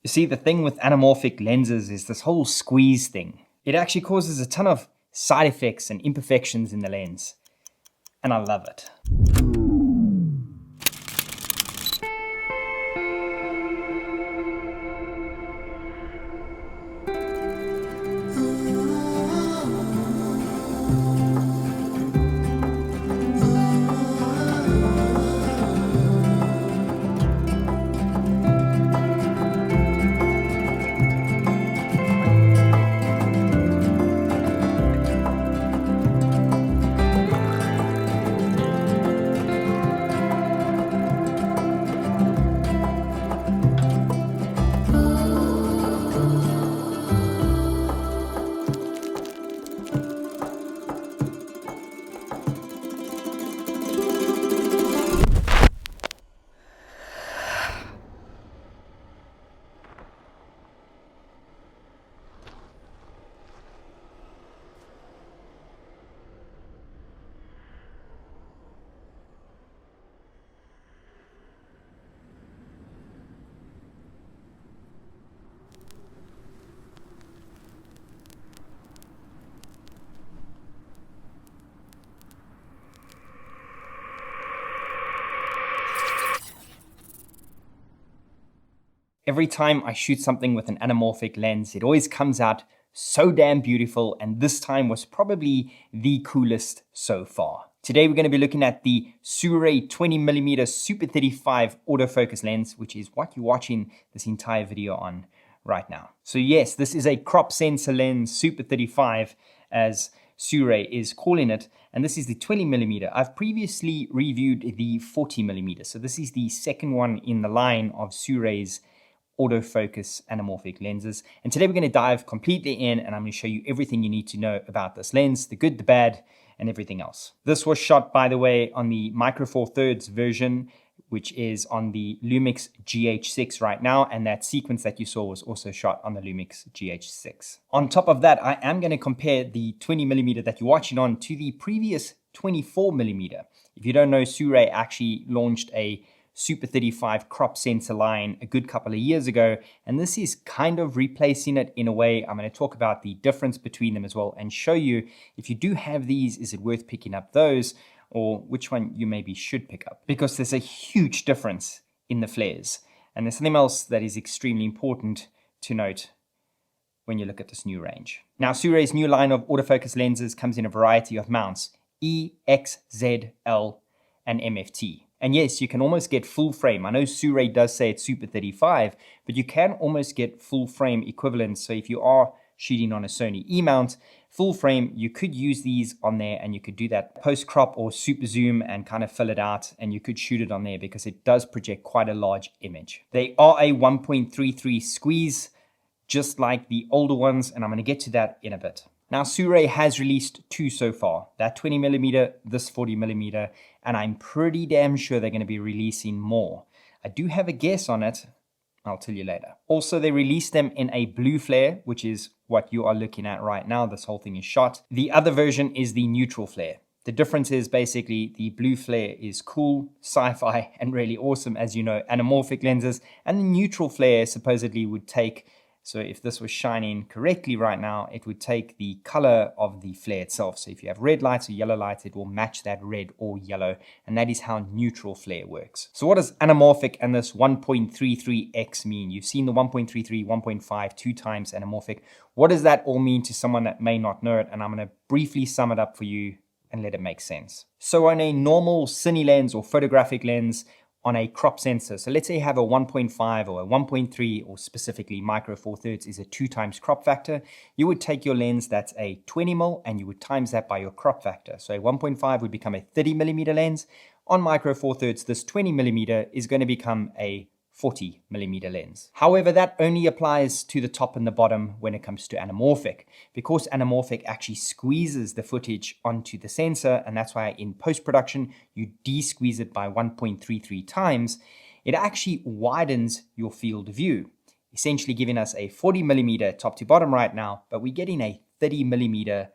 You see, the thing with anamorphic lenses is this whole squeeze thing. It actually causes a ton of side effects and imperfections in the lens, and I love it. Every time I shoot something with an anamorphic lens, it always comes out so damn beautiful, and this time was probably the coolest so far. Today we're going to be looking at the Sirui 20mm Super 35 autofocus lens, which is what you're watching this entire video on right now. So yes, this is a crop sensor lens, Super 35, as Sirui is calling it, and this is the 20mm. I've previously reviewed the 40mm, so this is the second one in the line of Sirui's autofocus anamorphic lenses. And today we're going to dive completely in, and I'm going to show you everything you need to know about this lens, the good, the bad, and everything else. This was shot, by the way, on the Micro Four Thirds version, which is on the Lumix GH6 right now, and that sequence that you saw was also shot on the Lumix GH6. On top of that, I am going to compare the 20mm that you're watching on to the previous 24mm. If you don't know, Sirui actually launched a Super 35 crop sensor line a good couple of years ago, and this is kind of replacing it in a way. I'm going to talk about the difference between them as well and show you, if you do have these, is it worth picking up those, or which one you maybe should pick up, because there's a huge difference in the flares. And there's something else that is extremely important to note when you look at this new range. Now, Sirui's new line of autofocus lenses comes in a variety of mounts: E, X, Z, L, and MFT. And yes, you can almost get full frame. I know Sirui does say it's Super 35, but you can almost get full frame equivalent. So if you are shooting on a Sony E mount, full frame, you could use these on there, and you could do that post crop or super zoom and kind of fill it out, and you could shoot it on there because it does project quite a large image. They are a 1.33 squeeze, just like the older ones, and I'm going to get to that in a bit. Now, Sirui has released two so far, that 20mm, this 40mm, and I'm pretty damn sure they're going to be releasing more. I do have a guess on it. I'll tell you later. Also, they released them in a blue flare, which is what you are looking at right now. This whole thing is shot. The other version is the neutral flare. The difference is basically the blue flare is cool, sci-fi, and really awesome, as you know, anamorphic lenses, and the neutral flare supposedly would take, so if this was shining correctly right now, it would take the color of the flare itself. So if you have red lights or yellow lights, it will match that red or yellow. And that is how neutral flare works. So what does anamorphic and this 1.33x mean? You've seen the 1.33, 1.5, 2 times anamorphic. What does that all mean to someone that may not know it? And I'm going to briefly sum it up for you and let it make sense. So on a normal cine lens or photographic lens, on a crop sensor, so let's say you have a 1.5 or a 1.3, or specifically Micro Four Thirds is a 2 times crop factor, you would take your lens that's a 20mm and you would times that by your crop factor. So a 1.5 would become a 30mm lens. On Micro Four Thirds, this 20mm is going to become a 40mm lens. However, that only applies to the top and the bottom when it comes to anamorphic, because anamorphic actually squeezes the footage onto the sensor, and that's why in post-production you de-squeeze it by 1.33 times. It actually widens your field of view, essentially giving us a 40mm top to bottom right now, but we're getting a 30mm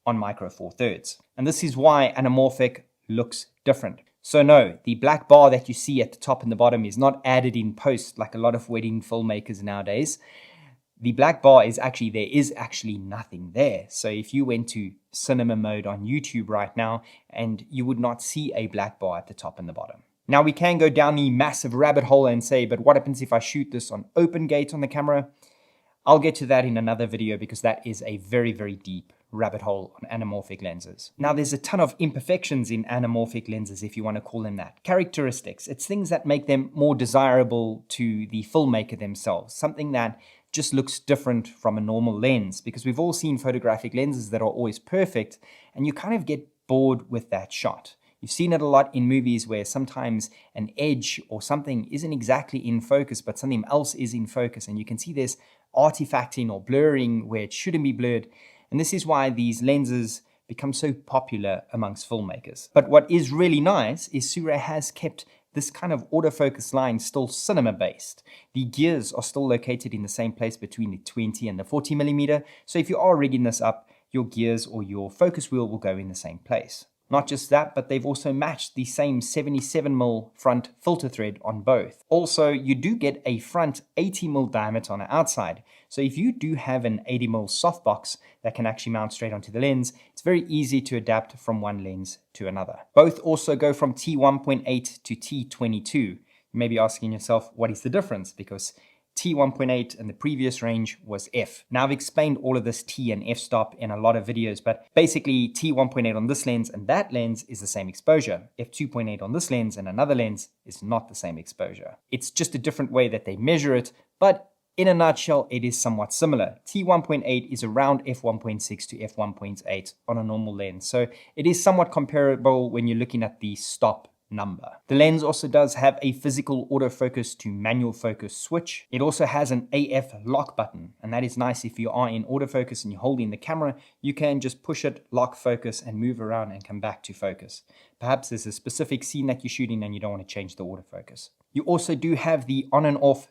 on Micro Four Thirds. And this is why anamorphic looks different. So no, the black bar that you see at the top and the bottom is not added in post like a lot of wedding filmmakers nowadays. The black bar is actually, there is actually nothing there. So if you went to cinema mode on YouTube right now, and you would not see a black bar at the top and the bottom. Now we can go down the massive rabbit hole and say, but what happens if I shoot this on open gate on the camera? I'll get to that in another video because that is a very, very deep rabbit hole on anamorphic lenses. Now there's a ton of imperfections in anamorphic lenses, if you want to call them that. Characteristics, it's things that make them more desirable to the filmmaker themselves. Something that just looks different from a normal lens, because we've all seen photographic lenses that are always perfect and you kind of get bored with that shot. You've seen it a lot in movies where sometimes an edge or something isn't exactly in focus, but something else is in focus, and you can see this artifacting or blurring where it shouldn't be blurred. And this is why these lenses become so popular amongst filmmakers. But what is really nice is Sirui has kept this kind of autofocus line still cinema based. The gears are still located in the same place between the 20 and the 40mm. So if you are rigging this up, your gears or your focus wheel will go in the same place. Not just that, but they've also matched the same 77mm front filter thread on both. Also, you do get a front 80mm diameter on the outside. So if you do have an 80mm softbox that can actually mount straight onto the lens, it's very easy to adapt from one lens to another. Both also go from T1.8 to T22. You may be asking yourself, what is the difference? Because T1.8 and the previous range was F. Now I've explained all of this T and F stop in a lot of videos, but basically T1.8 on this lens and that lens is the same exposure. F2.8 on this lens and another lens is not the same exposure. It's just a different way that they measure it, but in a nutshell, it is somewhat similar. T1.8 is around f1.6 to f1.8 on a normal lens. So it is somewhat comparable when you're looking at the stop number. The lens also does have a physical autofocus to manual focus switch. It also has an AF lock button, and that is nice if you are in autofocus and you're holding the camera, you can just push it, lock focus, and move around and come back to focus. Perhaps there's a specific scene that you're shooting and you don't want to change the autofocus. You also do have the on and off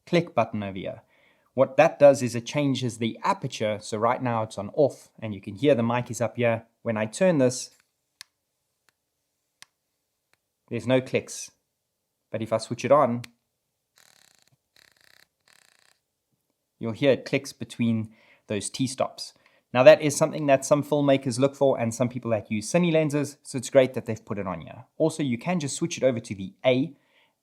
click button over here. What that does is it changes the aperture. So right now it's on off and you can hear the mic is up here. When I turn this, there's no clicks. But if I switch it on, you'll hear it clicks between those T-stops. Now that is something that some filmmakers look for and some people that use cine lenses, so it's great that they've put it on here. Also, you can just switch it over to the A.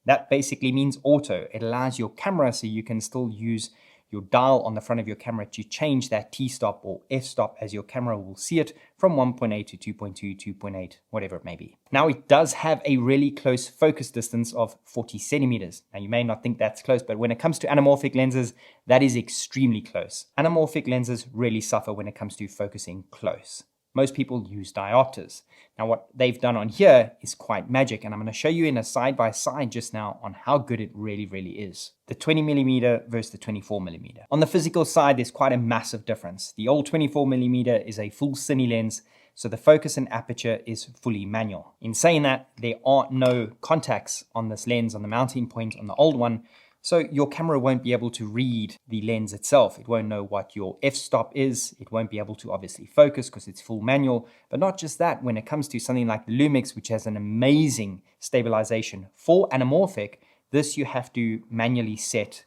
That basically means auto. It allows your camera so you can still use your dial on the front of your camera to change that T-stop or F-stop as your camera will see it from 1.8 to 2.2, 2.8, whatever it may be. Now it does have a really close focus distance of 40 centimeters. Now you may not think that's close, but when it comes to anamorphic lenses, that is extremely close. Anamorphic lenses really suffer when it comes to focusing close. Most people use diopters. Now what they've done on here is quite magic, and I'm going to show you in a side-by-side just now on how good it really is. The 20mm versus the 24mm. On the physical side, there's quite a massive difference. The old 24mm is a full cine lens, so the focus and aperture is fully manual. In saying that, there are no contacts on this lens on the mounting point on the old one, so your camera won't be able to read the lens itself. It won't know what your f-stop is. It won't be able to obviously focus because it's full manual. But not just that, when it comes to something like the Lumix, which has an amazing stabilization for anamorphic, this you have to manually set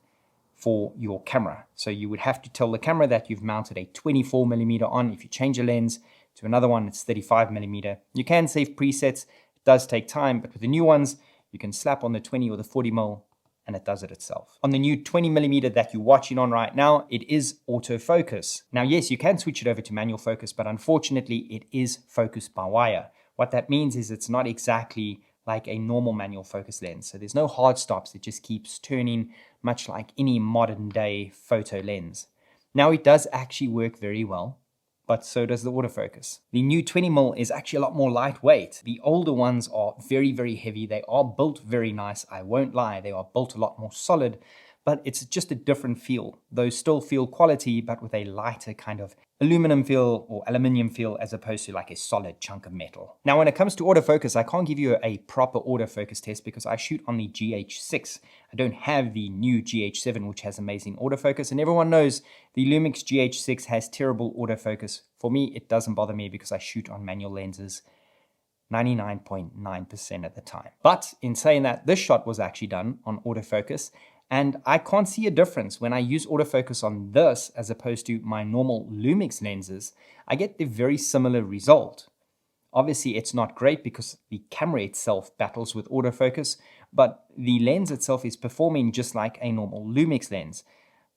for your camera. So you would have to tell the camera that you've mounted a 24mm on. If you change a lens to another one, it's 35mm. You can save presets. It does take time, but with the new ones, you can slap on the 20 or the 40mm and it does it itself. On the new 20mm that you're watching on right now, it is autofocus. Now, yes, you can switch it over to manual focus, but unfortunately it is focused by wire. What that means is it's not exactly like a normal manual focus lens. So there's no hard stops. It just keeps turning much like any modern day photo lens. Now it does actually work very well, but so does the autofocus. The new 20mm is actually a lot more lightweight. The older ones are very heavy. They are built very nice. I won't lie, they are built a lot more solid, but it's just a different feel. Those still feel quality, but with a lighter kind of aluminum feel or aluminium feel as opposed to like a solid chunk of metal. Now, when it comes to autofocus, I can't give you a proper autofocus test because I shoot on the GH6. I don't have the new GH7, which has amazing autofocus, and everyone knows the Lumix GH6 has terrible autofocus. For me, it doesn't bother me because I shoot on manual lenses 99.9% of the time. But in saying that, this shot was actually done on autofocus, and I can't see a difference when I use autofocus on this as opposed to my normal Lumix lenses. I get the very similar result. Obviously, it's not great because the camera itself battles with autofocus, but the lens itself is performing just like a normal Lumix lens,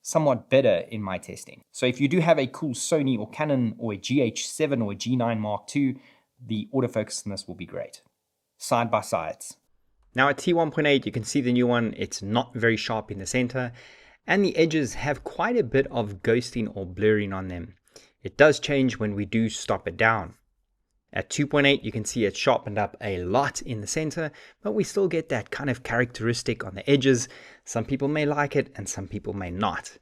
somewhat better in my testing. So if you do have a cool Sony or Canon or a GH7 or a G9 Mark II, the autofocus on this will be great. Side by sides. Now at T1.8, you can see the new one. It's not very sharp in the center, and the edges have quite a bit of ghosting or blurring on them. It does change when we do stop it down. At 2.8, you can see it's sharpened up a lot in the center, but we still get that kind of characteristic on the edges. Some people may like it and some people may not.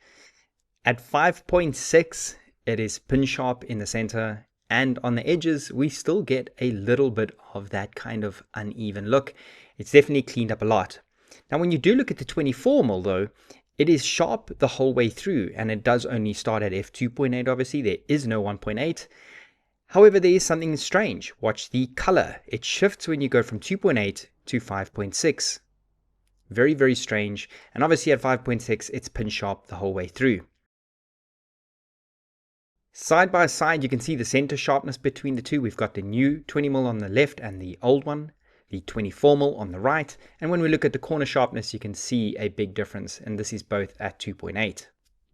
At 5.6, it is pin sharp in the center, and on the edges, we still get a little bit of that kind of uneven look. It's definitely cleaned up a lot. Now, when you do look at the 24mm though, it is sharp the whole way through, and it does only start at f2.8, obviously. There is no 1.8. However, there is something strange. Watch the color. It shifts when you go from 2.8 to 5.6. Very, very strange. And obviously at 5.6, it's pin sharp the whole way through. Side by side, you can see the center sharpness between the two. We've got the new 20mm on the left and the old one, the 24mm on the right. And when we look at the corner sharpness, you can see a big difference. And this is both at 2.8.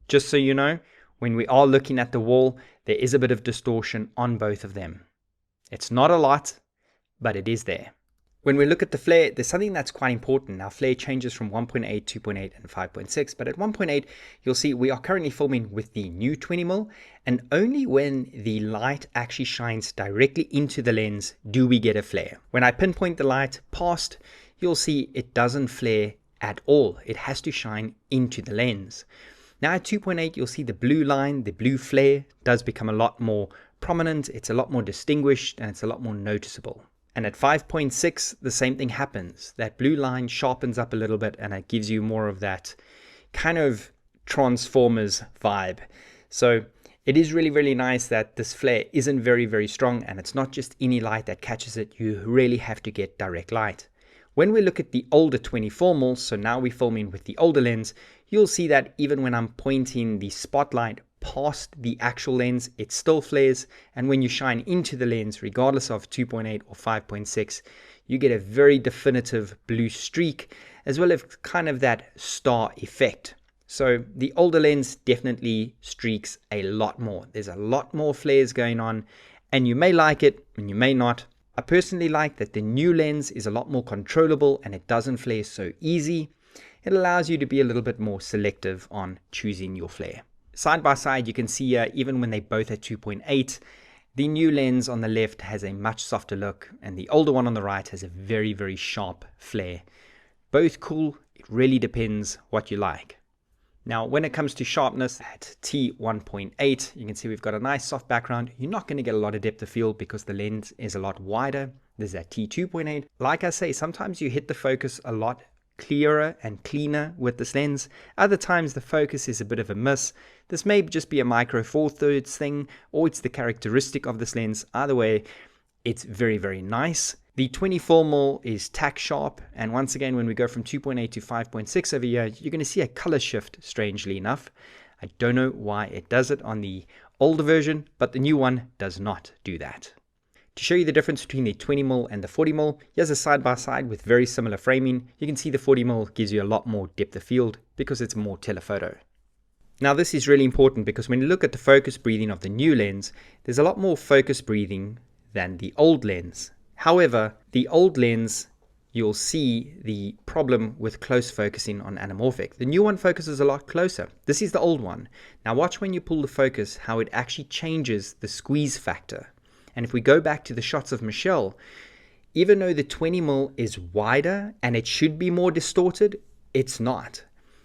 Just so you know, when we are looking at the wall, there is a bit of distortion on both of them. It's not a lot, but it is there. When we look at the flare, there's something that's quite important. Now, flare changes from 1.8, 2.8, and 5.6, but at 1.8, you'll see we are currently filming with the new 20mm, and only when the light actually shines directly into the lens do we get a flare. When I pinpoint the light past, you'll see it doesn't flare at all. It has to shine into the lens. Now at 2.8, you'll see the blue line, the blue flare does become a lot more prominent, it's a lot more distinguished, and it's a lot more noticeable. And at 5.6, the same thing happens. That blue line sharpens up a little bit, and it gives you more of that kind of Transformers vibe. So it is really, really nice that this flare isn't very, very strong, and it's not just any light that catches it. You really have to get direct light. When we look at the older 24mm, so now we're filming with the older lens, you'll see that even when I'm pointing the spotlight past the actual lens, it still flares. And when you shine into the lens, regardless of 2.8 or 5.6, you get a very definitive blue streak, as well as kind of that star effect. So the older lens definitely streaks a lot more. There's a lot more flares going on, and you may like it and you may not. I personally like that the new lens is a lot more controllable and it doesn't flare so easy. It allows you to be a little bit more selective on choosing your flare. Side by side, you can see even when they're both at 2.8, the new lens on the left has a much softer look, and the older one on the right has a very, very sharp flare. Both cool. It really depends what you like. Now, when it comes to sharpness at T1.8, you can see we've got a nice soft background. You're not going to get a lot of depth of field because the lens is a lot wider. There's that T2.8. Like I say, sometimes you hit the focus a lot clearer and cleaner with this lens. Other times the focus is a bit of a miss. This may just be a micro four thirds thing, or it's the characteristic of this lens. Either way, it's very, very nice. The 24mm is tack sharp, and once again, when we go from 2.8 to 5.6 over here, you're going to see a color shift, strangely enough. I don't know why it does it on the older version, but the new one does not do that. To show you the difference between the 20mm and the 40mm, here's a side-by-side with very similar framing. You can see the 40mm gives you a lot more depth of field because it's more telephoto. Now this is really important because when you look at the focus breathing of the new lens, there's a lot more focus breathing than the old lens. However, the old lens, you'll see the problem with close focusing on anamorphic. The new one focuses a lot closer. This is the old one. Now watch when you pull the focus how it actually changes the squeeze factor. And if we go back to the shots of Michelle, even though the 20mm is wider and it should be more distorted, it's not.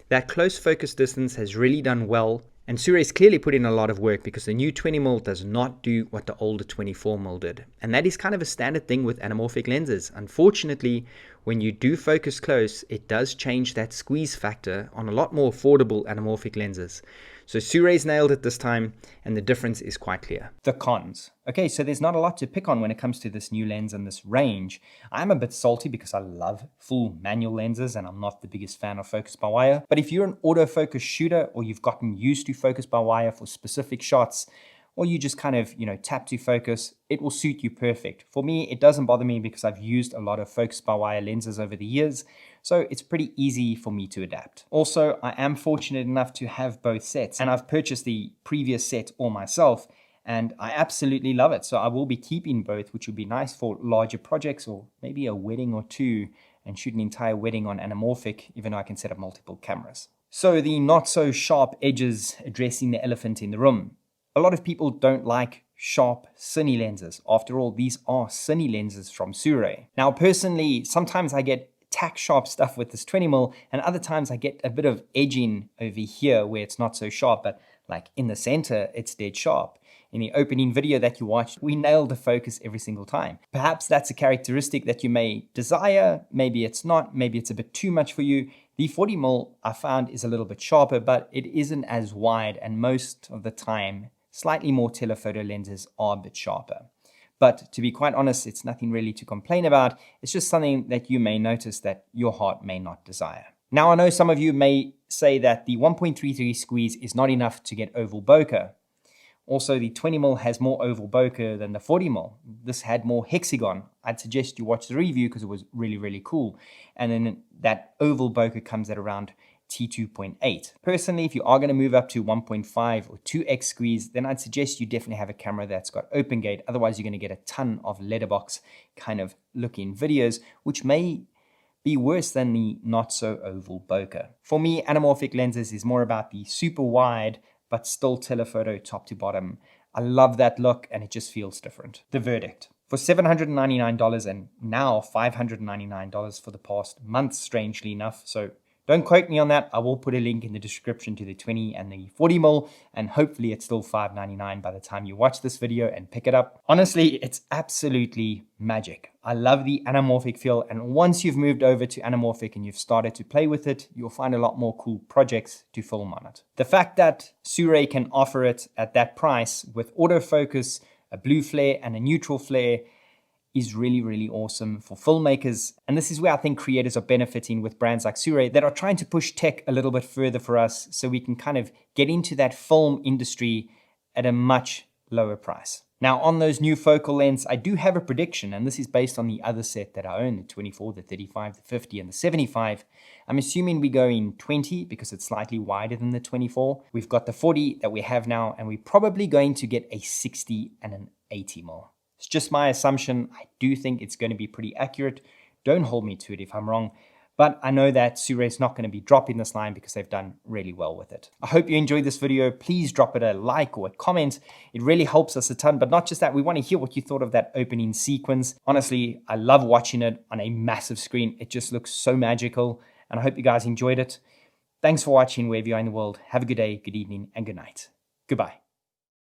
That close focus distance has really done well, and Sirai's clearly put in a lot of work because the new 20mm does not do what the older 24mm did. And that is kind of a standard thing with anamorphic lenses. Unfortunately, when you do focus close, it does change that squeeze factor on a lot more affordable anamorphic lenses. So Sirui's nailed it this time, and the difference is quite clear. The cons. Okay, so there's not a lot to pick on when it comes to this new lens and this range. I'm a bit salty because I love full manual lenses and I'm not the biggest fan of focus by wire. But if you're an autofocus shooter or you've gotten used to focus by wire for specific shots, or you just kind of, tap to focus, it will suit you perfect. For me, it doesn't bother me because I've used a lot of focus by wire lenses over the years, so it's pretty easy for me to adapt. Also, I am fortunate enough to have both sets, and I've purchased the previous set all myself, and I absolutely love it. So I will be keeping both, which would be nice for larger projects or maybe a wedding or two, and shoot an entire wedding on anamorphic, even though I can set up multiple cameras. So the not so sharp edges addressing the elephant in the room. A lot of people don't like sharp cine lenses. After all, these are cine lenses from Sirui. Now, personally, sometimes I get tack sharp stuff with this 20mm, and other times I get a bit of edging over here where it's not so sharp, but like in the center, it's dead sharp. In the opening video that you watched, we nailed the focus every single time. Perhaps that's a characteristic that you may desire, maybe it's not, maybe it's a bit too much for you. The 40mm I found is a little bit sharper, but it isn't as wide, and most of the time, slightly more telephoto lenses are a bit sharper. But to be quite honest, it's nothing really to complain about. It's just something that you may notice that your heart may not desire. Now, I know some of you may say that the 1.33 squeeze is not enough to get oval bokeh. Also, the 20mm has more oval bokeh than the 40mm. This had more hexagon. I'd suggest you watch the review because it was really, really cool. And then that oval bokeh comes at around T2.8. Personally, if you are going to move up to 1.5 or 2x squeeze, then I'd suggest you definitely have a camera that's got open gate. Otherwise, you're going to get a ton of letterbox kind of looking videos, which may be worse than the not so oval bokeh. For me, anamorphic lenses is more about the super wide, but still telephoto top to bottom. I love that look and it just feels different. The verdict. For $799 and now $599 for the past month, strangely enough. So don't quote me on that. I will put a link in the description to the 20 and the 40mm, and hopefully it's still $599 by the time you watch this video and pick it up. Honestly, it's absolutely magic. I love the anamorphic feel, and once you've moved over to anamorphic and you've started to play with it, you'll find a lot more cool projects to film on it. The fact that Sirui can offer it at that price with autofocus, a blue flare and a neutral flare is really, really awesome for filmmakers. And this is where I think creators are benefiting with brands like Sirui that are trying to push tech a little bit further for us so we can kind of get into that film industry at a much lower price. Now, on those new focal lens, I do have a prediction, and this is based on the other set that I own, the 24, the 35, the 50, and the 75. I'm assuming we go in 20 because it's slightly wider than the 24. We've got the 40 that we have now, and we're probably going to get a 60 and an 80 more. It's just my assumption. I do think it's going to be pretty accurate. Don't hold me to it if I'm wrong. But I know that Sirui is not going to be dropping this line because they've done really well with it. I hope you enjoyed this video. Please drop it a like or a comment. It really helps us a ton. But not just that, we want to hear what you thought of that opening sequence. Honestly, I love watching it on a massive screen. It just looks so magical. And I hope you guys enjoyed it. Thanks for watching wherever you are in the world. Have a good day, good evening, and good night. Goodbye.